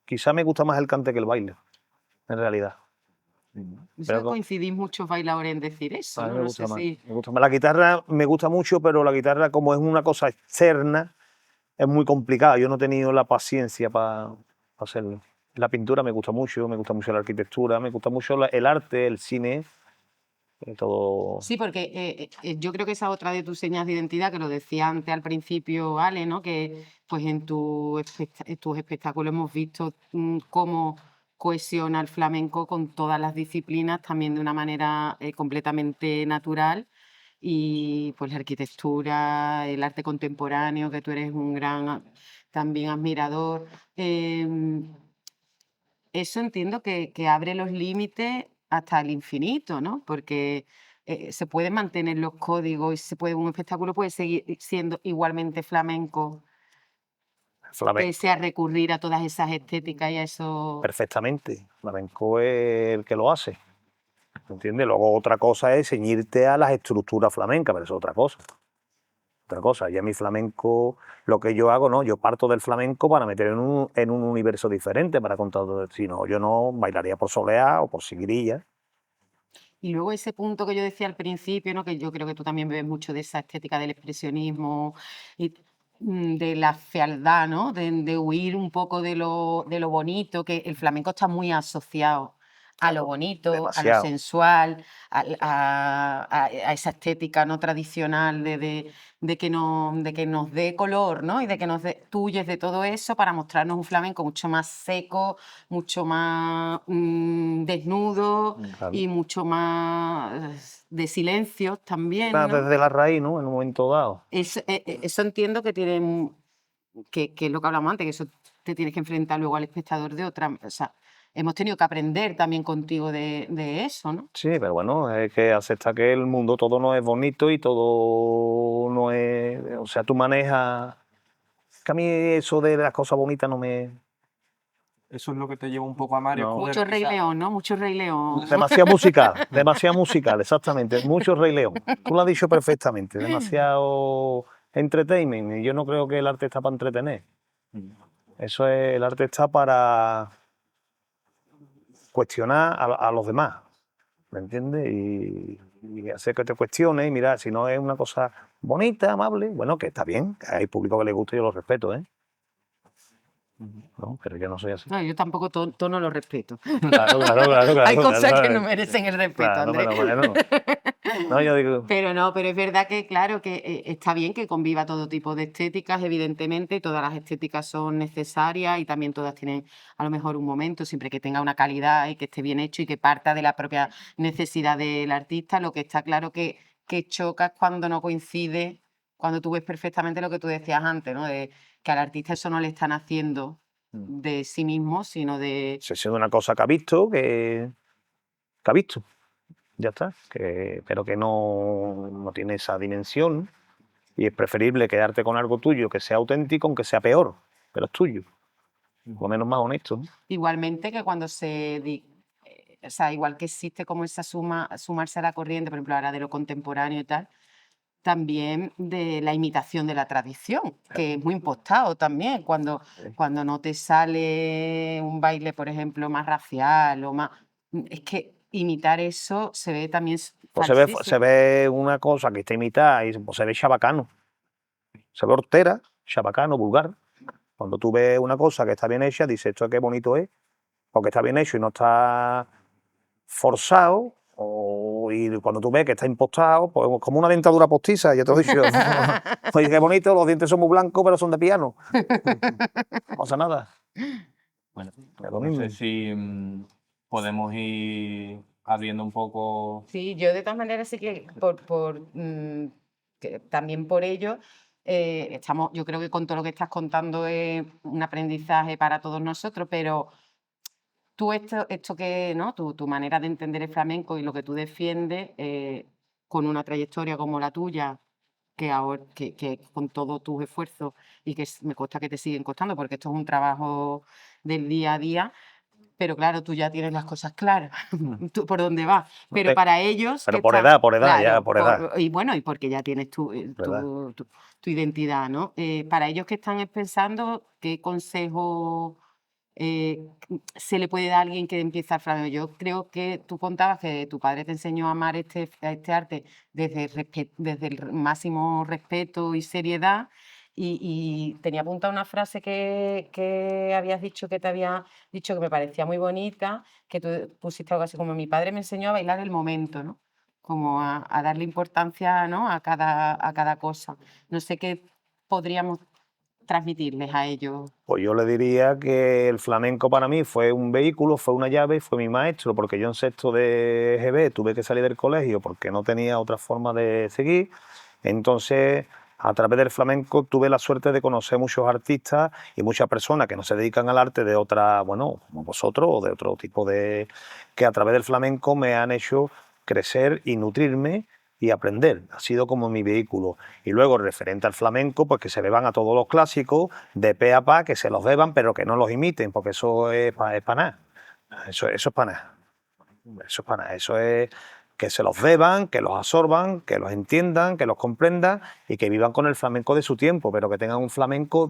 Quizá me gusta más el cante que el baile, en realidad. Pero Eso coincidís muchos bailadores en decir eso, a mí ¿no? me No gusta sé más. si... Me gusta más. La guitarra me gusta mucho, pero la guitarra, como es una cosa externa, es muy complicada. Yo no he tenido la paciencia para hacerlo. La pintura me gusta mucho la arquitectura, me gusta mucho el arte, el cine, todo. Sí, porque yo creo que esa otra de tus señas de identidad, que lo decía antes al principio, Ale, ¿no? Que pues en tus espectáculos hemos visto cómo cohesiona el flamenco con todas las disciplinas, también de una manera completamente natural. Y pues la arquitectura, el arte contemporáneo, que tú eres un gran también admirador. Eso entiendo que abre los límites hasta el infinito, ¿no? Porque se pueden mantener los códigos y un espectáculo puede seguir siendo igualmente flamenco, Flamenco, pese a recurrir a todas esas estéticas y a eso. perfectamente. Flamenco es el que lo hace. ¿Entiendes? Luego otra cosa es ceñirte a las estructuras flamencas, pero eso es otra cosa. Otra cosa, ya mi flamenco, lo que yo hago, no, yo parto del flamenco para meter en un universo diferente, para contar todo. Si no, yo no bailaría por soleá o por sigrilla. Y luego ese punto que yo decía al principio, ¿no? Que yo creo que tú también bebes mucho de esa estética del expresionismo y de la fealdad, ¿no? De huir un poco de lo bonito, que el flamenco está muy asociado a lo Claro, bonito, a lo demasiado. sensual, a esa estética no tradicional de que nos dé color, ¿no? Y de que tú huyes de todo eso para mostrarnos un flamenco mucho más seco, mucho más desnudo Claro. y mucho más de silencios también, Más ¿no? desde la raíz, ¿no? En un momento dado. Eso entiendo que que es lo que hablamos antes, que eso te tienes que enfrentar luego al espectador de otra. O sea, hemos tenido que aprender también contigo de eso, ¿no? Sí, pero bueno, es que acepta que el mundo todo no es bonito y todo no es. O sea, tú manejas. Que a mí eso de las cosas bonitas no me. Eso es lo que te lleva un poco a Mario No. Escudero, Mucho Rey quizás. León, ¿no? Mucho Rey León. Demasiado musical, exactamente. Mucho Rey León. Tú lo has dicho perfectamente, demasiado entertainment. Y yo no creo que el arte está para entretener. Eso es, el arte está para cuestionar a los demás, ¿me entiendes? Y hacer que te cuestiones y mira, si no es una cosa bonita, amable, bueno, que está bien, que hay público que le gusta y yo lo respeto, ¿eh? ¿no? Pero yo no soy así. No, yo tampoco tono lo respeto. Claro, claro. Hay cosas que no claro. merecen el respeto, Claro, Andrés. pero bueno. No, yo digo, Pero es verdad que, claro, que está bien que conviva todo tipo de estéticas, evidentemente, todas las estéticas son necesarias y también todas tienen a lo mejor un momento, siempre que tenga una calidad y que esté bien hecho y que parta de la propia necesidad del artista. Lo que está claro que choca es cuando no coincide, cuando tú ves perfectamente lo que tú decías antes, ¿no? De que al artista eso no le están haciendo de sí mismo, sino de... se siendo una cosa que ha visto, que ha visto. Ya está. Pero que no tiene esa dimensión. Y es preferible quedarte con algo tuyo que sea auténtico, aunque sea peor, pero es tuyo. Por lo menos más honesto, ¿no? Igualmente que cuando o sea, igual que existe como esa sumarse a la corriente, por ejemplo, ahora de lo contemporáneo y tal, también de la imitación de la tradición, que es muy impostado también, cuando no te sale un baile, por ejemplo, más racial o más... Es que imitar eso se ve también Pues falsísimo. se ve una cosa que está imitada y pues se ve chabacano. Se ve hortera, chabacano, vulgar. Cuando tú ves una cosa que está bien hecha, dices, esto qué bonito es, porque está bien hecho y no está forzado, y cuando tú ves que está impostado, pues como una dentadura postiza, ya te lo he dicho. Oye, qué bonito, los dientes son muy blancos, pero son de piano. No pasa nada. Bueno, Es lo no sé mismo. si podemos ir abriendo un poco. Sí, yo de todas maneras sí que que también por ello yo creo que con todo lo que estás contando es un aprendizaje para todos nosotros, pero tú esto que, ¿no? Tu manera de entender el flamenco y lo que tú defiendes con una trayectoria como la tuya, que ahora que con todos tus esfuerzos y que me consta que te siguen costando, porque esto es un trabajo del día a día. Pero claro, tú ya tienes las cosas claras, tú por dónde vas. Pero para ellos Pero que por están, edad, ya, claro, por edad. y bueno, y porque ya tienes Por edad. tu identidad, ¿no? Para ellos que están pensando, ¿qué consejo se le puede dar a alguien que empieza a flamenco? Yo creo que tú contabas que tu padre te enseñó a amar este arte desde el máximo respeto y seriedad. Y tenía apuntada una frase que habías dicho que te había dicho que me parecía muy bonita, que tú pusiste algo así como mi padre me enseñó a bailar el momento, ¿no? Como a darle importancia, ¿no? a cada cosa. No sé qué podríamos transmitirles a ellos. Pues yo le diría que el flamenco para mí fue un vehículo, fue una llave y fue mi maestro, porque yo en sexto de GB tuve que salir del colegio porque no tenía otra forma de seguir. Entonces, a través del flamenco tuve la suerte de conocer muchos artistas y muchas personas que no se dedican al arte de otra, bueno, como vosotros o de otro tipo de... que a través del flamenco me han hecho crecer y nutrirme y aprender. Ha sido como mi vehículo. Y luego, referente al flamenco, pues que se beban a todos los clásicos, de pe a pa, que se los beban, pero que no los imiten, porque eso es para nada. Eso es para nada. Eso es para nada. Eso es que se los beban, que los absorban, que los entiendan, que los comprendan y que vivan con el flamenco de su tiempo, pero que tengan un flamenco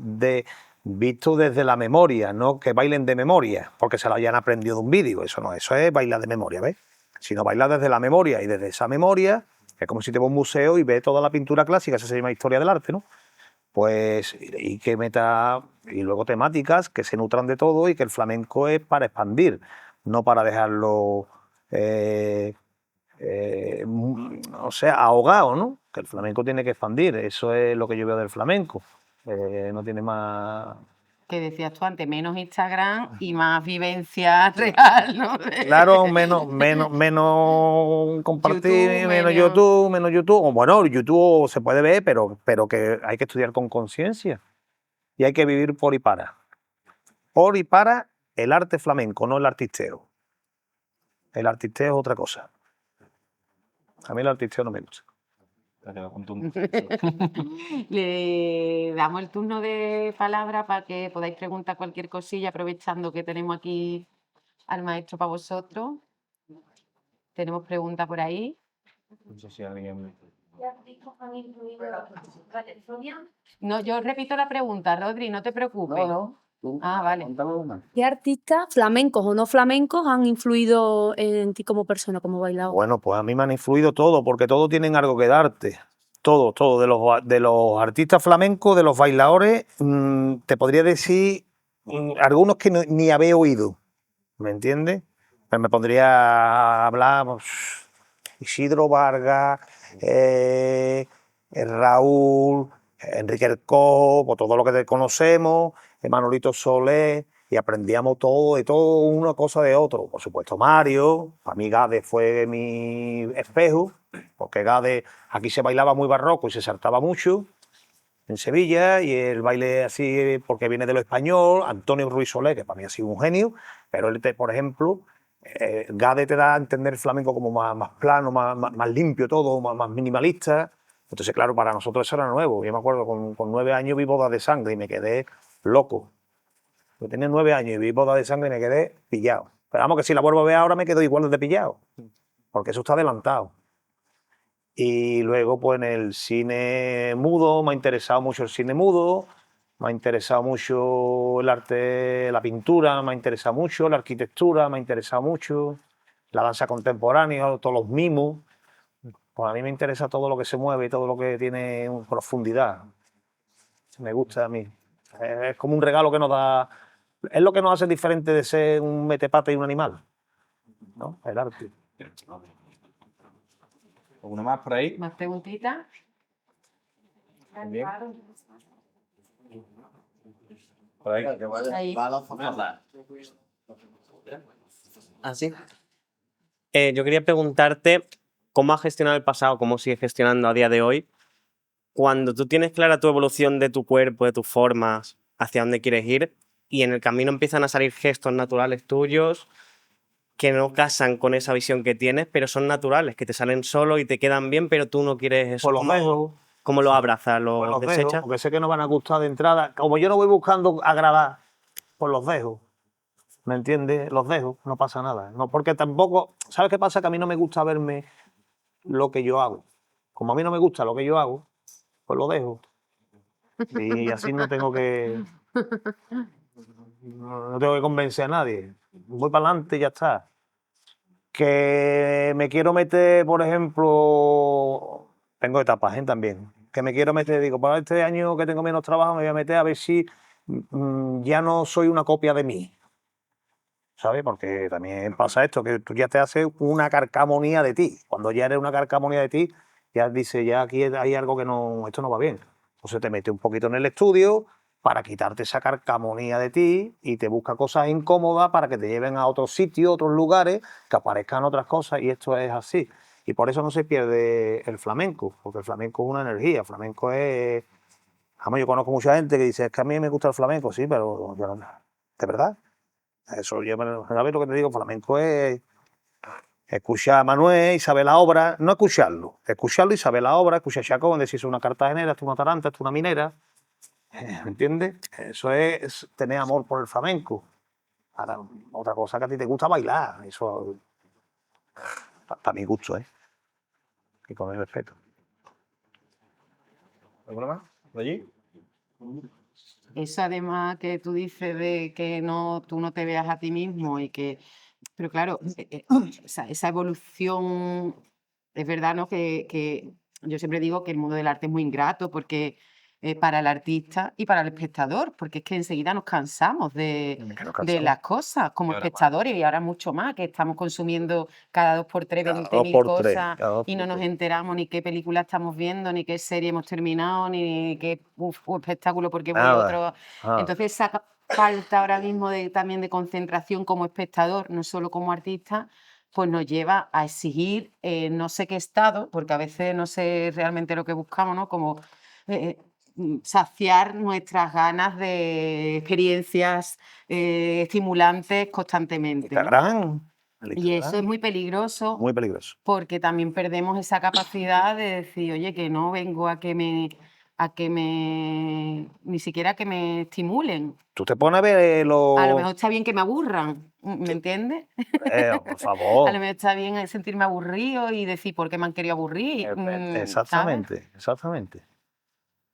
visto desde la memoria, no que bailen de memoria, porque se lo hayan aprendido de un vídeo. Eso no, eso es bailar de memoria, ¿ves? Sino bailar desde la memoria, y desde esa memoria es como si te vas a un museo y ves toda la pintura clásica, eso se llama historia del arte, ¿no? Pues, y que meta, y luego temáticas que se nutran de todo, y que el flamenco es para expandir, no para dejarlo, o sea, ahogado, ¿no? Que el flamenco tiene que expandir, eso es lo que yo veo del flamenco, no tiene más... Que decías tú antes, menos Instagram y más vivencia real, ¿no? Claro, menos compartir, menos YouTube. O bueno, YouTube se puede ver, pero que hay que estudiar con conciencia. Y hay que vivir por y para. Por y para el arte flamenco, no el artisteo. El artisteo es otra cosa. A mí el artisteo no me gusta. Le damos el turno de palabra para que podáis preguntar cualquier cosilla, aprovechando que tenemos aquí al maestro para vosotros. Tenemos preguntas por ahí. No sé si alguien... No, yo repito la pregunta, Rodri, no te preocupes. No. Ah, vale. ¿Qué artistas, flamencos o no flamencos, han influido en ti como persona, como bailador? Bueno, pues a mí me han influido todo, porque todos tienen algo que darte. Todo. De los artistas flamencos, de los bailadores, te podría decir algunos que ni había oído, ¿me entiendes? Pues me pondría a hablar pues, Isidro Vargas, Raúl, Enrique el Cojo, pues, todo lo que conocemos, Manolito Solé, y aprendíamos todo, de todo, una cosa de otro. Por supuesto, Mario, para mí Gade fue mi espejo, porque Gade aquí se bailaba muy barroco y se saltaba mucho en Sevilla, y el baile así, porque viene de lo español. Antonio Ruiz Solé, que para mí ha sido un genio, pero él, por ejemplo, Gade te da a entender el flamenco como más plano, más limpio todo, más minimalista. Entonces, claro, para nosotros eso era nuevo. Yo me acuerdo, con 9 años vi Bodas de Sangre y me quedé loco. Yo tenía 9 años y vi Bodas de Sangre y me quedé pillado. Pero vamos, que si la vuelvo a ver ahora me quedo igual de pillado, porque eso está adelantado. Y luego, pues en el cine mudo, me ha interesado mucho el cine mudo, me ha interesado mucho el arte, la pintura, me ha interesado mucho la arquitectura, me ha interesado mucho la danza contemporánea, todos los mimos. Pues a mí me interesa todo lo que se mueve y todo lo que tiene profundidad. Me gusta a mí. Es como un regalo que nos da. Es lo que nos hace diferente de ser un metepata y un animal, ¿no? El arte. ¿Alguna más por ahí? ¿Más preguntitas? Bien. Por ahí. Ahí. ¿Así? Yo quería preguntarte cómo has gestionado el pasado, cómo sigues gestionando a día de hoy, cuando tú tienes clara tu evolución de tu cuerpo, de tus formas, hacia dónde quieres ir, y en el camino empiezan a salir gestos naturales tuyos que no casan con esa visión que tienes, pero son naturales, que te salen solos y te quedan bien, pero tú no quieres eso. Pues los dejo. ¿Cómo lo abrazas? Pues ¿Lo los dejo, desechas? porque sé que no van a gustar de entrada. Como yo no voy buscando agradar, pues los dejo. ¿Me entiendes? Los dejo, no pasa nada. No, porque tampoco. ¿Sabes qué pasa? Que a mí no me gusta verme lo que yo hago. Como a mí no me gusta lo que yo hago, pues lo dejo. Y así no tengo que. No tengo que convencer a nadie. Voy para adelante y ya está. Que me quiero meter, por ejemplo. Tengo etapas, también. Que me quiero meter, digo, para este año que tengo menos trabajo, me voy a meter a ver si ya no soy una copia de mí. ¿Sabes? Porque también pasa esto, que tú ya te haces una carcamonía de ti. Cuando ya eres una carcamonía de ti, ya dices, ya aquí hay algo que no, esto no va bien. Entonces te metes un poquito en el estudio para quitarte esa carcamonía de ti y te busca cosas incómodas para que te lleven a otros sitios, otros lugares, que aparezcan otras cosas, y esto es así. Y por eso no se pierde el flamenco, porque el flamenco es una energía, el flamenco es... Vamos, yo conozco mucha gente que dice, es que a mí me gusta el flamenco, sí, pero yo no... ¿De verdad? Eso, ¿sabes lo que te digo? Flamenco es escuchar a Manuel y saber la obra, no escucharlo y saber la obra, escuchar a Chacón, decir, es una cartagenera, esto es una taranta, esto es una minera, ¿me entiendes? Eso es tener amor por el flamenco. Ahora, otra cosa que a ti te gusta bailar, eso, para mi gusto, y con el respeto. ¿Alguna más? ¿De allí? Eso además que tú dices de que no, tú no te veas a ti mismo y que... Pero claro, esa evolución, es verdad, ¿no? Que yo siempre digo que el mundo del arte es muy ingrato porque para el artista y para el espectador, porque es que enseguida nos cansamos de las cosas como Y ahora más. espectadores, y ahora mucho más, que estamos consumiendo cada 2 por 3 Cada 20.000 2 por 3, cosas cada 2 y no por nos 3. enteramos ni qué película estamos viendo, ni qué serie hemos terminado, ni qué espectáculo porque voy a Nada. otro. Ah. Entonces esa falta ahora mismo también de concentración como espectador, no solo como artista, pues nos lleva a exigir no sé qué estado, porque a veces no sé realmente lo que buscamos, ¿no? Como saciar nuestras ganas de experiencias estimulantes constantemente, ¿no? Instagram. Y eso es muy peligroso Muy peligroso. porque también perdemos esa capacidad de decir, oye, que no vengo a que ni siquiera a que me estimulen. Tú te pones a ver A lo mejor está bien que me aburran, ¿me entiendes? por A favor. lo mejor está bien sentirme aburrido y decir por qué me han querido aburrir, ¿sabes? Exactamente, exactamente.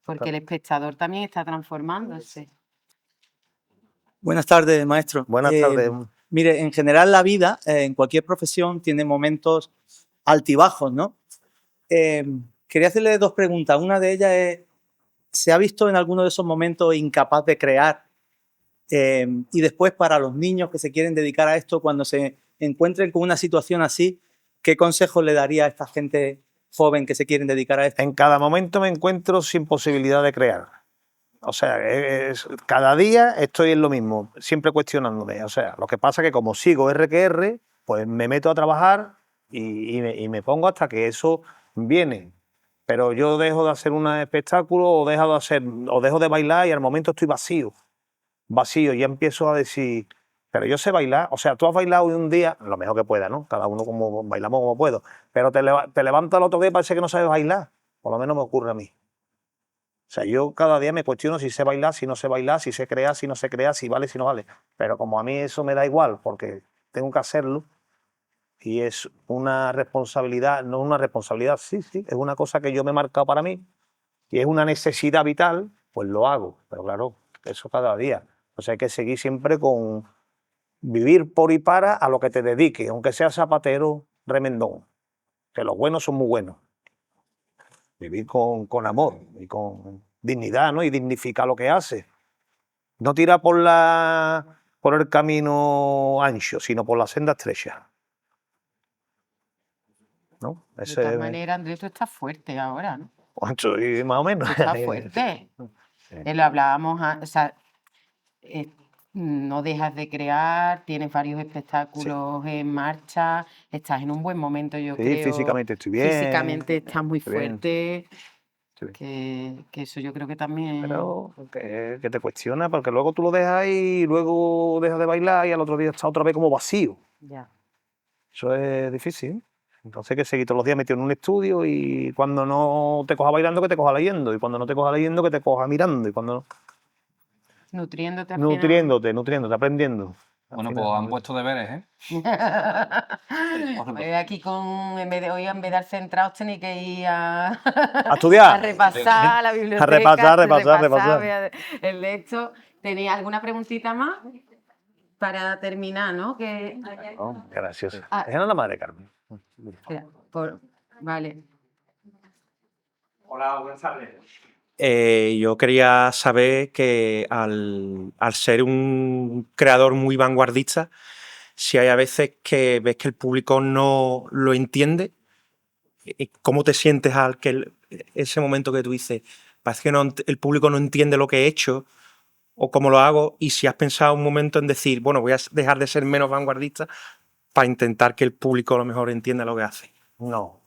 Porque el espectador también está transformándose. Buenas tardes, maestro. Buenas tardes. Mire, en general la vida, en cualquier profesión, tiene momentos altibajos, ¿no? Quería hacerle 2 preguntas. Una de ellas es, ¿se ha visto en alguno de esos momentos incapaz de crear Y después, para los niños que se quieren dedicar a esto, cuando se encuentren con una situación así, ¿qué consejos le daría a esta gente joven que se quieren dedicar a esto? En cada momento me encuentro sin posibilidad de crear. O sea, cada día estoy en lo mismo, siempre cuestionándome. O sea, lo que pasa es que como sigo R que R, pues me meto a trabajar y me pongo hasta que eso viene. Pero yo dejo de hacer un espectáculo o dejo de bailar y al momento estoy vacío. Vacío, ya empiezo a decir, pero yo sé bailar. O sea, tú has bailado un día, lo mejor que pueda, ¿no? Cada uno como bailamos como puedo. Pero te levantas el otro día y parece que no sabes bailar. Por lo menos me ocurre a mí. O sea, yo cada día me cuestiono si sé bailar, si no sé bailar, si sé crear, si no sé crear, si vale, si no vale. Pero como a mí eso me da igual, porque tengo que hacerlo, y es una responsabilidad, no una responsabilidad, sí, es una cosa que yo me he marcado para mí, y es una necesidad vital, pues lo hago. Pero claro, eso cada día. O sea, hay que seguir siempre con vivir por y para a lo que te dediques, aunque seas zapatero, remendón, que los buenos son muy buenos. Vivir con amor y con dignidad, ¿no? Y dignificar lo que hace. No tirar por el camino ancho, sino por la senda estrecha. ¿No? De todas maneras, Andrés, tú estás fuerte ahora, ¿no? Ancho y más o menos. Tú estás fuerte. Lo hablábamos, o sea, no dejas de crear, tienes varios espectáculos en marcha, estás en un buen momento, yo Sí, creo. físicamente estoy bien. Físicamente estás muy estoy bien. fuerte. Estoy bien. Que eso yo creo que también. Pero que te cuestiona, porque luego tú lo dejas y luego dejas de bailar y al otro día está otra vez como vacío. Ya. Eso es difícil. Entonces hay que seguir todos los días metido en un estudio, y cuando no te coja bailando, que te coja leyendo, y cuando no te coja leyendo, que te coja mirando, y cuando Nutriéndote al final. nutriéndote, aprendiendo. Bueno, pues han puesto deberes, ¿eh? Aquí en vez de al centrado tenéis que ir a estudiar. a repasar la biblioteca. repasar. El de esto. ¿Tenéis alguna preguntita más? Para terminar, ¿no? Oh, graciosa. Ah. Esa no es la madre Carmen. Espera, vale. Hola, buenas tardes. Yo quería saber que al ser un creador muy vanguardista, si hay a veces que ves que el público no lo entiende, ¿cómo te sientes ese momento que tú dices, parece que el público no entiende lo que he hecho o cómo lo hago? Y si has pensado un momento en decir, bueno, voy a dejar de ser menos vanguardista para intentar que el público a lo mejor entienda lo que hace. No,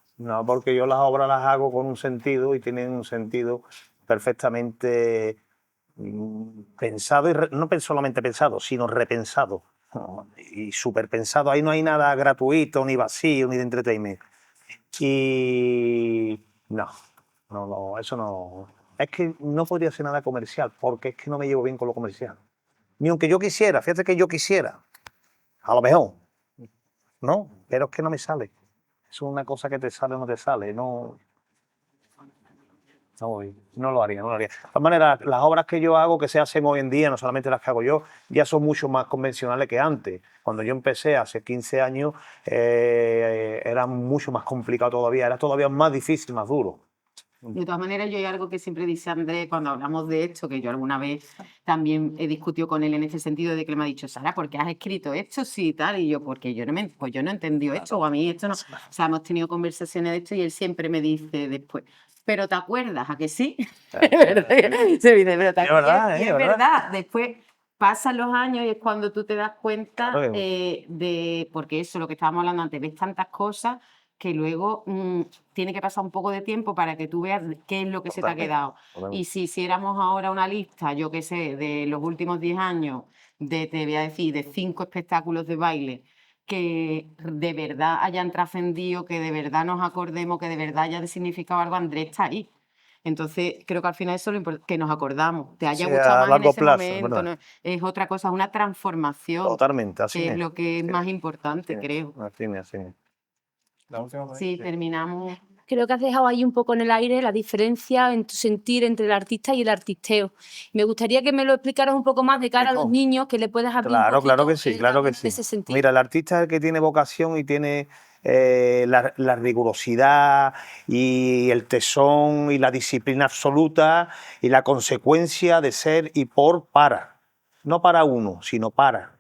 porque yo las obras las hago con un sentido, y tienen un sentido perfectamente pensado, y no solamente pensado, sino repensado y superpensado. Ahí no hay nada gratuito, ni vacío, ni de entretenimiento. Y no, eso no. Es que no podría ser nada comercial, porque es que no me llevo bien con lo comercial. Ni aunque yo quisiera, fíjate que yo quisiera, a lo mejor, ¿no? Pero es que no me sale. Es una cosa que te sale o no te sale, no lo haría. De todas maneras, las obras que yo hago, que se hacen hoy en día, no solamente las que hago yo, ya son mucho más convencionales que antes. Cuando yo empecé hace 15 años, era mucho más complicado todavía, era todavía más difícil, más duro. De todas maneras, yo hay algo que siempre dice Andrés cuando hablamos de esto, que yo alguna vez también he discutido con él en ese sentido, de que él me ha dicho, Sara, ¿por qué has escrito esto? Sí, tal, y yo, porque yo no he entendido esto, o a mí esto no. O sea, hemos tenido conversaciones de esto y él siempre me dice después, ¿pero te acuerdas? ¿A que sí? Es verdad. Es verdad. Después pasan los años y es cuando tú te das cuenta porque eso, lo que estábamos hablando antes, ves tantas cosas que luego tiene que pasar un poco de tiempo para que tú veas qué es lo que se te ha quedado. Y si hiciéramos ahora una lista, yo qué sé, de los últimos 10 años, te voy a decir, de 5 espectáculos de baile que de verdad hayan trascendido, que de verdad nos acordemos, que de verdad hayan significado algo, Andrés está ahí. Entonces, creo que al final eso es lo importante, que nos acordamos. Te haya gustado más en ese momento, ¿no? Es otra cosa, una transformación. Totalmente, así que es lo que es más importante, creo. Así es. La última vez. Sí, terminamos. Creo que has dejado ahí un poco en el aire la diferencia en tu sentir entre el artista y el artisteo. Me gustaría que me lo explicaras un poco más de cara a los niños, que le puedas abrir un poquito Claro que sí. ese sentido. Mira, el artista es el que tiene vocación y tiene la rigurosidad y el tesón y la disciplina absoluta y la consecuencia de ser y para. no para uno, sino para.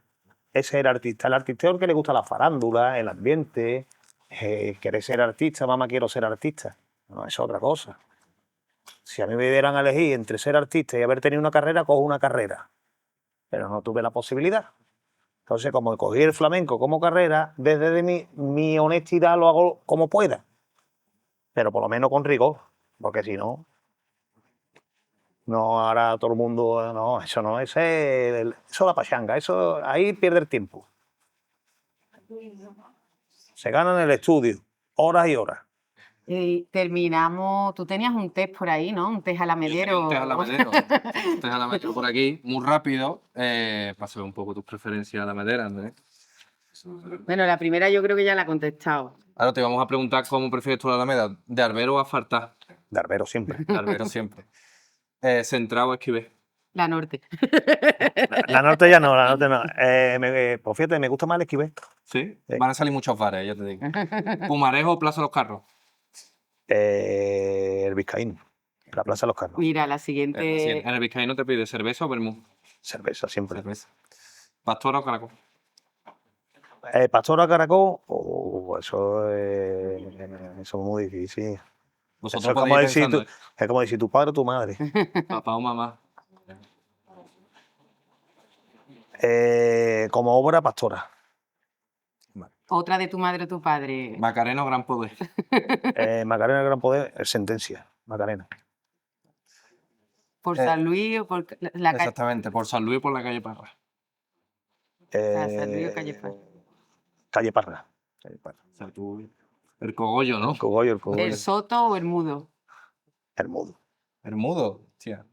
Ese es el artista. El artista es el que le gusta la farándula, el ambiente, querer ser artista, mamá quiero ser artista. No, eso es otra cosa. Si a mí me dieran a elegir entre ser artista y haber tenido una carrera, cojo una carrera. Pero no tuve la posibilidad. Entonces, como cogí el flamenco como carrera, desde mi honestidad lo hago como pueda. Pero por lo menos con rigor, porque si no, no hará todo el mundo, no, eso no, eso es la pachanga, eso ahí pierde el tiempo. Se gana en el estudio, horas y horas. Y terminamos, tú tenías un test por ahí, ¿no? Un test alamedero. Un test alamedero. Un test alamedero por aquí, muy rápido, para saber un poco tus preferencias alamederas, Andrés. Bueno, la primera yo creo que ya la he contestado. Ahora te vamos a preguntar cómo prefieres tú la alameda, ¿de albero o asfaltada? De albero siempre. De albero siempre. ¿Centrado o esquivé? La norte. La norte ya no, la norte no. Pues fíjate, me gusta más el esquivé. ¿Sí? Sí. Van a salir muchos bares, ya te digo. ¿Pumarejo o Plaza de los Carros? El vizcaíno, la Plaza de los Carros. Mira, la siguiente. En el Vizcaíno te pide cerveza o vermú. Cerveza siempre. Cerveza. ¿Pastora o caracol? Pastora Caracol, eso es muy difícil. Vosotros Eso es como, podéis ir decir pensando, es como decir tu padre o tu madre. papá o mamá. Como obra, Pastora. Otra de tu madre o tu padre. Macarena o Gran Poder. Macarena Gran Poder, Sentencia. Macarena. ¿Por San Luis o por la calle? Exactamente, por San Luis o por la calle Parra. San Luis o calle Parra. Calle Parra. O sea, tú, el cogollo, ¿no? El cogollo. ¿El soto o el mudo? El mudo. El mudo, tía.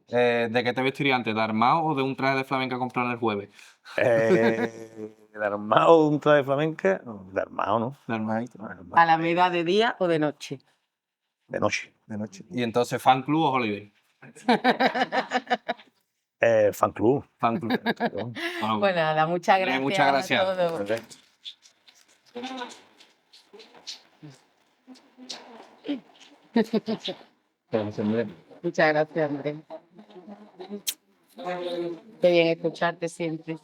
¿De qué te vestirías antes? ¿De armado o de un traje de flamenca comprado el jueves? ¿De armado un traje de flamenca? No, de armado, ¿no? De armadito. ¿Alameda de día o de noche? De noche. De noche. ¿Y entonces fan club o holiday? Fan club. Fan club. Bueno, Pues nada, muchas gracias. muchas gracias. A todos. Muchas gracias, Andrés. Qué bien escucharte siempre.